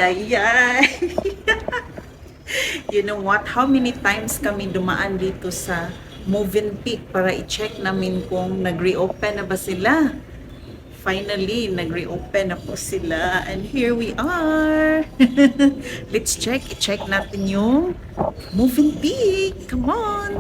ay, ay. You know what? How many times kami dumaan dito sa Movenpick para i-check namin kung nag-reopen na ba sila. Finally, nag-reopen na po sila. And here we are. Let's check. I-check natin yung Movenpick. Come on.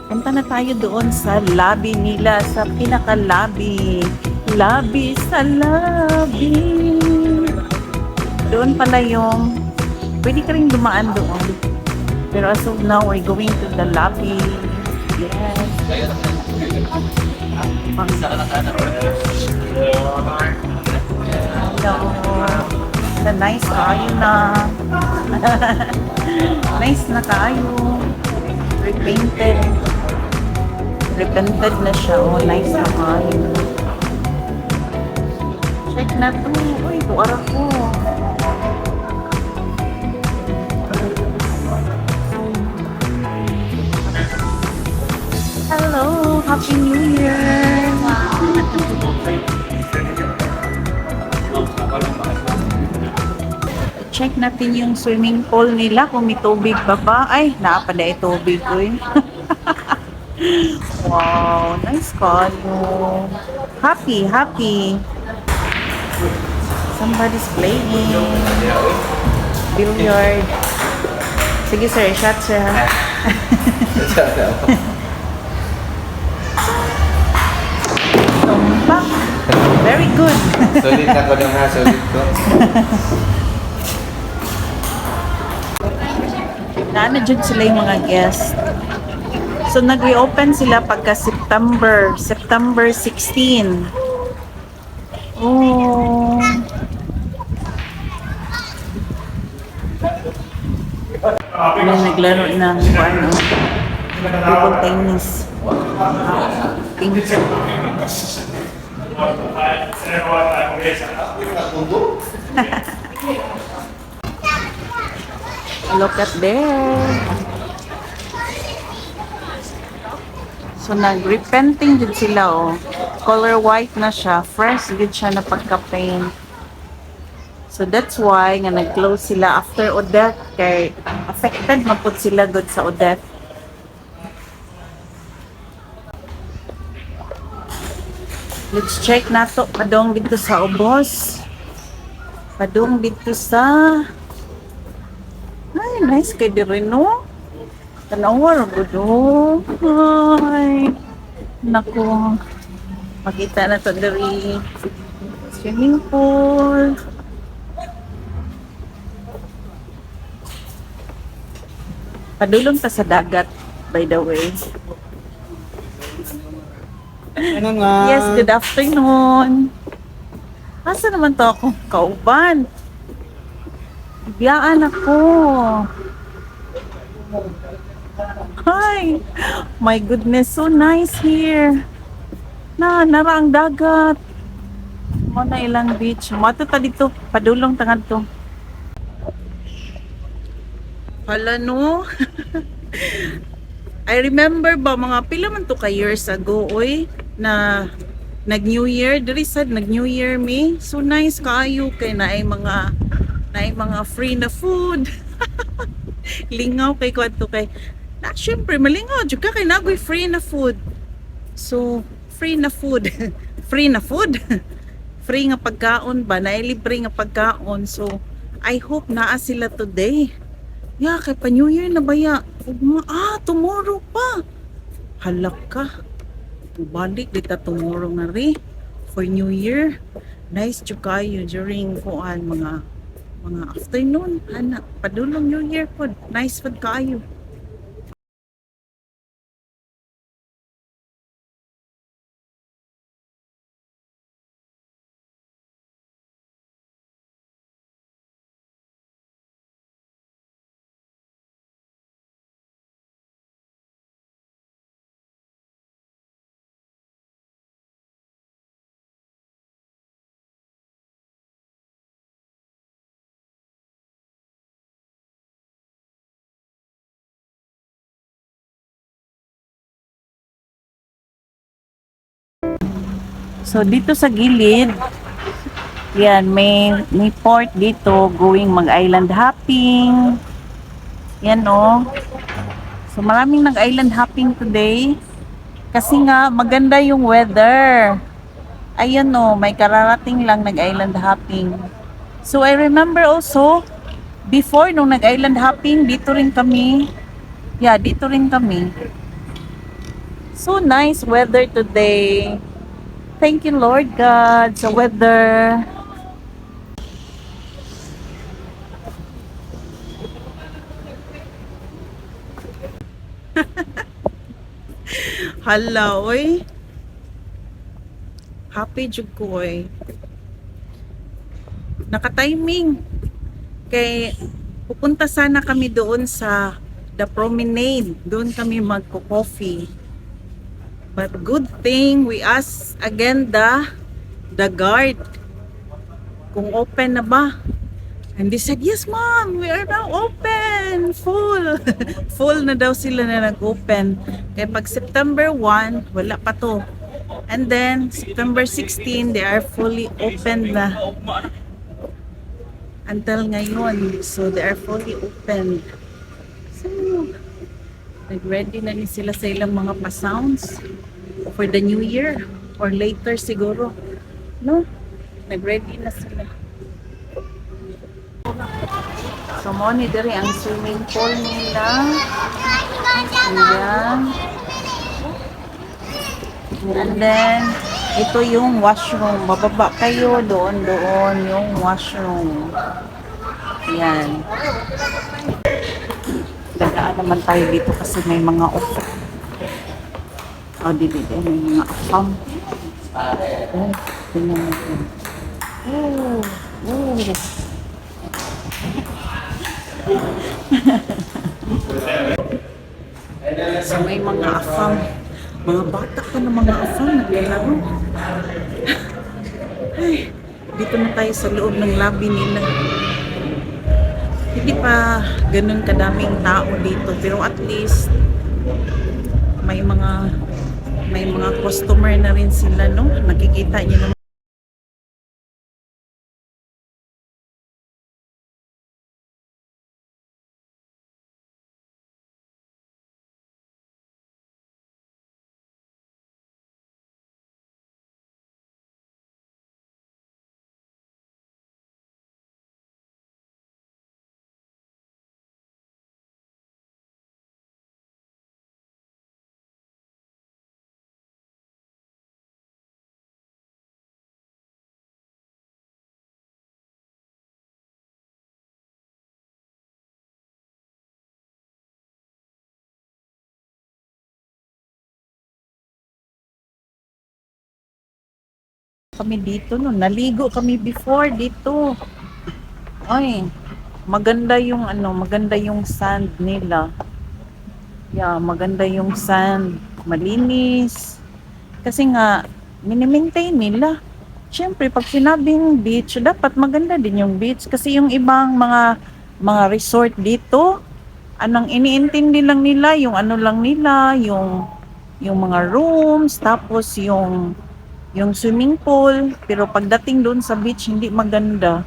Punta na tayo doon sa lobby nila, sa pinaka-lobby. Lobby sa lobby. Doon pala yung, pwede ka rin dumaan doon. Pero as of now, we're going to the lobby. Yes. Hello. The nice tayo na. Nice na tayo. Repainted. Repented na siya. Oh, nice na tayo. Check na to. Uy, tuwara ko. Hello! Happy New Year! Check natin yung swimming pool nila kung may tubig pa ba. Ay, naapala yung tubig ko eh. Wow, nice kayo. Happy, happy. Somebody's playing. Billiard. Sige sir, shot sir ha. Tumpak. Very good. Solid na ko lang ha, solid ko. Naano dyan sila yung mga guests. So, nag-reopen sila pagka September 16. Oh. Naglaro ng ano, table tennis. Ping Look at there. So, nag-repenting din sila, oh. Color white na siya. Fresh din siya na pagka-paint. So, that's why nga nag-close sila after Odette. Kay affected maput sila good sa Odette. Let's check na to. Padong dito sa Ubos. Padong dito sa... Ay, nice kay dire, no? Tanawar, gudo. Ay, naku. Makita na to dari. Swimming pool. Padulong ta sa dagat, by the way. Ano nga? Yes, good afternoon. Asa naman to ako? Kauban. Biyaan ako. Hi! My goodness, so nice here. Nara ang dagat. Muna ilang beach. Mato ta dito. Padulong tangad to. Hala no? I remember ba mga pila man to ka years ago, oy, na nag-New Year, diri sad nag-New Year me. So nice kaayo kay naay mga free na food. Lingaw kay kwadto kay. Na syempre malingaw jud ka kay nagoy free na food. So free na food. Free na food. Free nga pagkaon ba, naay libre nga pagkaon. So I hope naa sila today. Ya, kay pa New Year na baya. Tomorrow pa. Halak ka. Balik dita tomorrow na rin. For New Year. Nice to kayo during mga afternoon. Ana, padulong New Year po. Nice food kayo. So dito sa gilid, yan, may port dito going mag-island hopping. Yan oh. So maraming nag-island hopping today kasi nga maganda yung weather. Ayan oh, may kararating lang nag-island hopping. So I remember also before nung nag-island hopping, dito rin kami. Yeah, dito rin kami. So nice weather today. Thank you Lord God sa weather. Hala, oy. Happy jud ko, oy. Naka-timing. Kay pupunta sana kami doon sa The Promenade. Doon kami magko-coffee. But good thing we asked again the guard kung open na ba. And they said, yes ma'am, we are now open. Full. Full na daw sila na nag-open. Kaya pag September 1, wala pa to. And then, September 16, they are fully open na. Until ngayon. So, they are fully open. So, nag-ready na ni sila sa ilang mga pa-sounds for the new year. Or later siguro. No? Nag-ready na sila. So, monitor ang swimming pool nila. Ayan. And then, ito yung washroom. Bababa kayo, doon yung washroom. Ayan. Dagaan naman tayo dito kasi may mga off. Oh, dito may mga afam. Oh, tingnan natin. Oh, oh. So may mga afam. Mga bata pa ng mga afam naglalaro. Ay, dito na tayo sa loob ng lobby nila. Hindi pa ganun kadaming tao dito, pero at least may mga customer na rin sila, no? Nakikita niyo naman. Kami dito no, naligo kami before dito. Ay, maganda yung sand nila. Yeah, maganda yung sand, malinis. Kasi nga mini-maintain nila. Siyempre, pag sinabing beach, dapat maganda din yung beach kasi yung ibang mga resort dito, anong iniintindi lang nila, yung ano lang nila, yung mga rooms, tapos yung swimming pool, pero pagdating doon sa beach hindi maganda.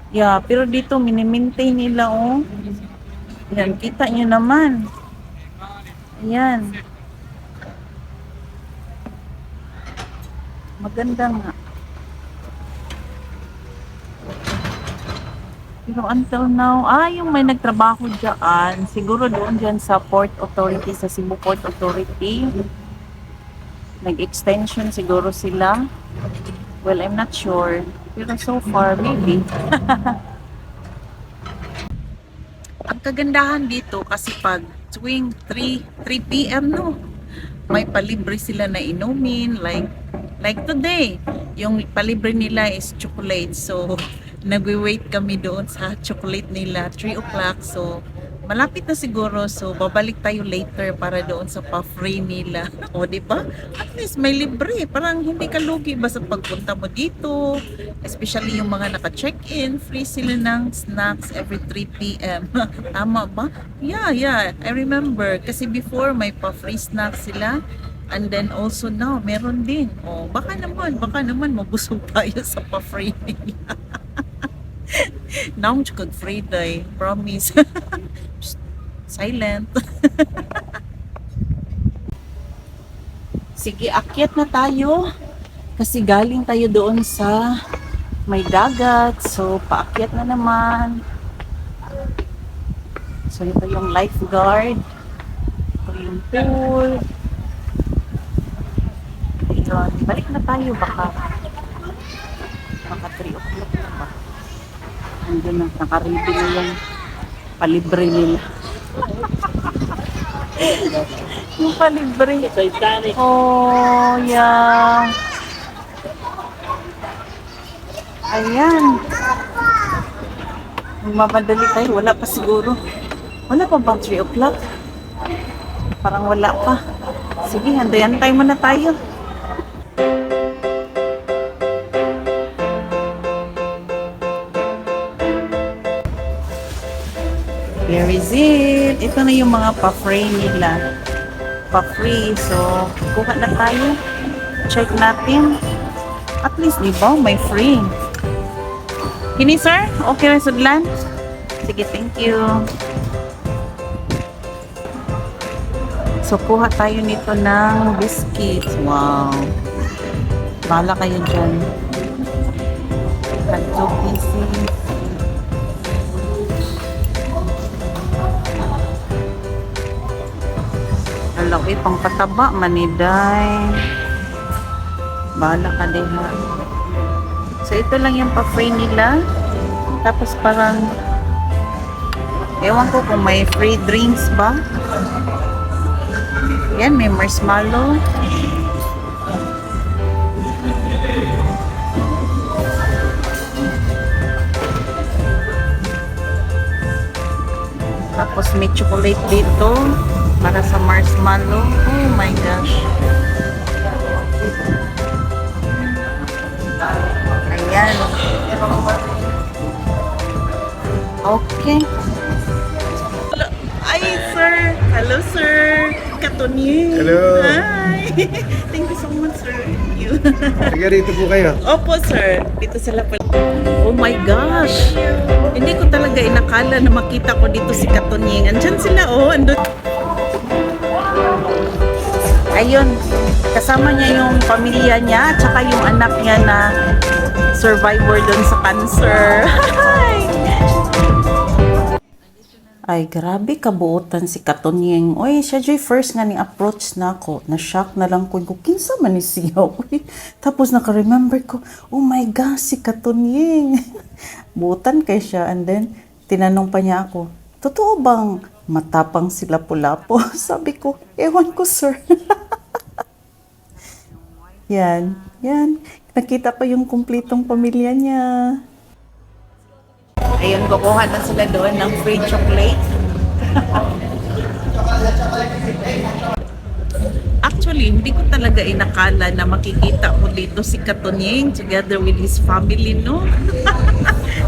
Yeah, pero dito mini-maintain nila oh. Yan, kita nyo naman. Ayan. Maganda nga. Pero until now, yung may nagtrabaho dyan, siguro doon dyan sa Port Authority, sa Cebu Port Authority. Nag-extension siguro sila. Well, I'm not sure. Pero so far, maybe. Ang kagandahan dito kasi pag tuwing 3 p.m. no, may palibre sila na inumin. Like today, yung palibre nila is chocolate. So, nagwe-wait kami doon sa chocolate nila 3 o'clock. So, malapit na siguro. So, babalik tayo later para doon sa pa-free nila. O, di ba? At least may libre. Parang hindi ka lugi ba sa pagpunta mo dito. Especially yung mga naka-check-in. Free sila ng snacks every 3 p.m. Tama ba? Yeah. I remember. Kasi before, may pa-free snacks sila. And then also now, meron din. Oh, baka naman mabusog tayo sa pa-free nila. Now, kag free day. Promise. Psst, silent. Sige, akyat na tayo. Kasi galing tayo doon sa may dagat. So, paakyat na naman. So, ito yung lifeguard. Ito yung pool. Ayun. Balik na tayo baka 3 o'clock na ba. Andun na, nakaready na yung palibre nila. Yung palibre. Oh, yeah. Ayan. Mamadali tayo. Wala pa siguro. Wala pa bang 3 o'clock? Parang wala pa. Sige, hantay-hantay muna tayo. Here is it. Ito na yung mga pa-free nila. Pa-free. So, kuha na tayo. Check natin. At least, di ba? May free. Kini, sir? Okay na sudlan? Sige, thank you. So, kuha tayo nito ng biscuits. Wow. Bahala kayo dyan. 2 pieces. Laki pang pataba, maniday. Bahala ka din ha. So, ito lang yung pa-free nila. Tapos parang, ewan ko kung may free drinks ba. Yan, may marshmallow. Tapos may chocolate dito. Para sa marshmallow. Oh my gosh. Ayan. Okay. Ay, sir. Hello, sir. Katuni. Hello. Hi. Thank you so much, sir. Thank you. Sige, rito po kayo. Opo, sir. Dito sa Lapal. Oh my gosh. Hindi ko talaga inakala na makita ko dito si Katunying. Andyan sila, oh. Andun. Ayun, kasama niya yung pamilya niya, tsaka yung anak niya na survivor doon sa cancer. Ay, grabe kabuotan si Katunying. Oy, siya joy first nga ni approach na ako. Na-shock na lang ko. Kinsa man ni siya. Uy. Tapos naka-remember ko, oh my gosh, si Katunying. Buotan kay siya. And then, tinanong pa niya ako, totoo bang matapang sila Lapu-Lapu? Sabi ko, ewan ko, sir. Yan. Nakita pa yung kumplitong pamilya niya. Ayun, kukuha na sila doon ng free chocolate. Actually, hindi ko talaga inakala na makikita ko dito si Katunying together with his family, no?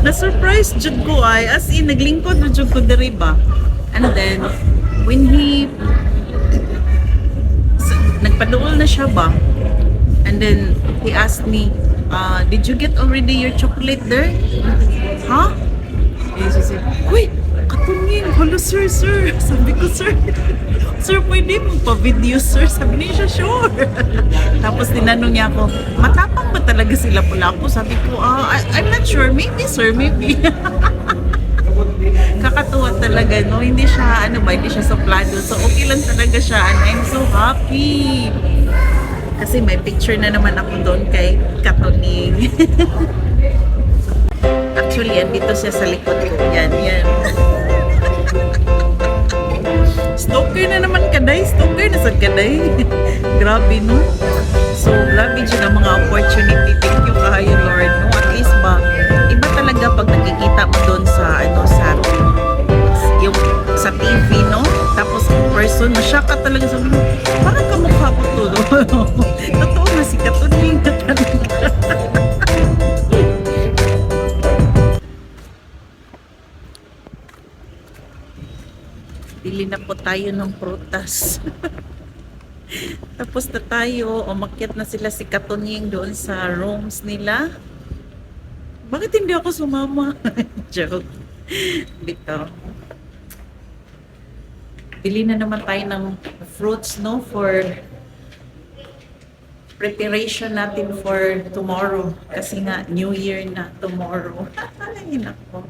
Na-surprise jud ko ay. As in, naglingkod na jud ko diri ba? And then, when nagpaduol na siya ba? And then, he asked me, did you get already your chocolate there? Huh? And she said, uy, Katunying, hello sir. Sabi ko, sir, pwede mo pa-video, sir. Sabi niya siya, sure. Tapos tinanong niya ako, matapang ba talaga sila Lapu-Lapu? Sabi ko, I'm not sure. Maybe, sir, maybe. Kakatuwa talaga, no? Hindi siya, hindi siya suplado. So, okay lang talaga siya. And I'm so happy. Kasi may picture na naman ako doon kay Katunying. Actually, andito siya sa likod ko. Yan. Stalker na naman kaday. Stalker na sa kaday. Grabe, no? So, grabe siya ng mga opportunity. Thank you kayo, Lord. No? At least ba, iba talaga pag nakikita mo doon sa, sa TV, no? Tapos, person, masyak ka talaga sabi mo, parang kamukha ko to, no? Totoo na si Katunying na talaga. Bili na po tayo ng prutas. Tapos na tayo, umakyat na sila si Katunying doon sa rooms nila. Bakit hindi ako sumama? Joke. Bitaw. Bili na naman tayo ng fruits, no? For preparation natin for tomorrow. Kasi nga, New Year na tomorrow. Ay, nako.